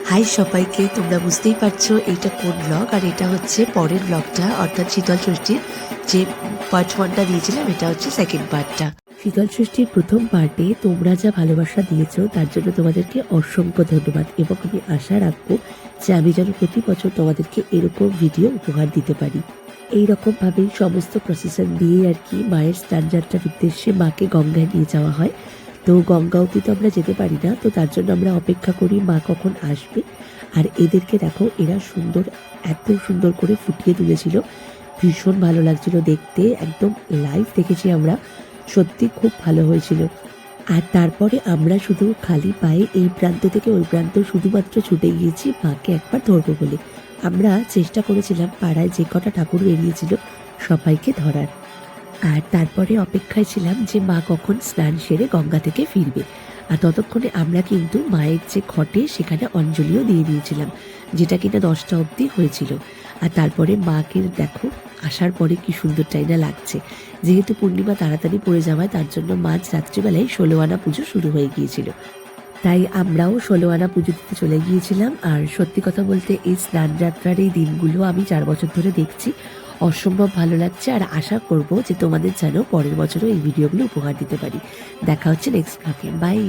High সবাইকে, তোমরা বুঝতেই পারছো এইটা কোন ব্লগ, আর এটা হচ্ছে পরের ব্লগটা, অর্থাৎ শীতল ষষ্ঠীর যে পার্ট 1টা দিয়েছিলাম, এটা হচ্ছে সেকেন্ড পার্টটা। শীতল ষষ্ঠীর প্রথম পার্টে তোমরা যা ভালোবাসা দিয়েছো তার জন্য তোমাদেরকে অসংখ্য ধন্যবাদ, এবং আমি আশা রাখবো যে আমি যেন প্রতি বছর তোমাদেরকে এরকম ভিডিও উপহার দিতে পারি। এইরকমভাবেই সমস্ত প্রসেসর দিয়ে আর কি মায়ের স্নানযাত্রার উদ্দেশ্যে মাকে গঙ্গায় নিয়ে যাওয়া হয়। তো গঙ্গা অবধি তো আমরা যেতে পারি না, তো তার জন্য আমরা অপেক্ষা করি মা কখন আসবে। আর এদেরকে দেখো, এরা সুন্দর, এত সুন্দর করে ফুটিয়ে তুলেছিল, ভীষণ ভালো লাগছিল দেখতে, একদম লাইভ দেখেছি আমরা, সত্যি খুব ভালো হয়েছিল। আর তারপরে আমরা শুধু খালি পায়ে এই প্রান্ত থেকে ওই প্রান্ত শুধুমাত্র ছুটে গিয়েছি মাকে একবার ধরবো বলে। আমরা চেষ্টা করেছিলাম পাড়ায় যে কটা ঠাকুর বেরিয়েছিল সবাইকে ধরার। আর তারপরে অপেক্ষায় ছিলাম যে মা কখন স্নান সেরে গঙ্গা থেকে ফিরবে। আর ততক্ষণে আমরা কিন্তু মায়ের যে ঘটে সেখানে অঞ্জলিও দিয়ে দিয়েছিলাম, যেটা কিনা 10টা অবধি হয়েছিল। আর তারপরে মাকে দেখো আসার পরে কি সুন্দর চাইনা লাগছে। যেহেতু পূর্ণিমা তাড়াতাড়ি পড়ে যাওয়ায় তার জন্য মাঝ রাত্রিবেলায় 16 আনা পুজো শুরু হয়ে গিয়েছিল। তাই আমরাও 16 আনা পুজো দিতে চলে গিয়েছিলাম। আর সত্যি কথা বলতে এই স্নান যাত্রার এই দিনগুলো আমি 4 বছর ধরে দেখছি, অসম্ভব ভালো লাগছে। আর আশা করব যে তোমাদের যেন পরের বছরও এই ভিডিওগুলো উপহার দিতে পারি। দেখা হচ্ছে নেক্সট ব্লগে, বাই।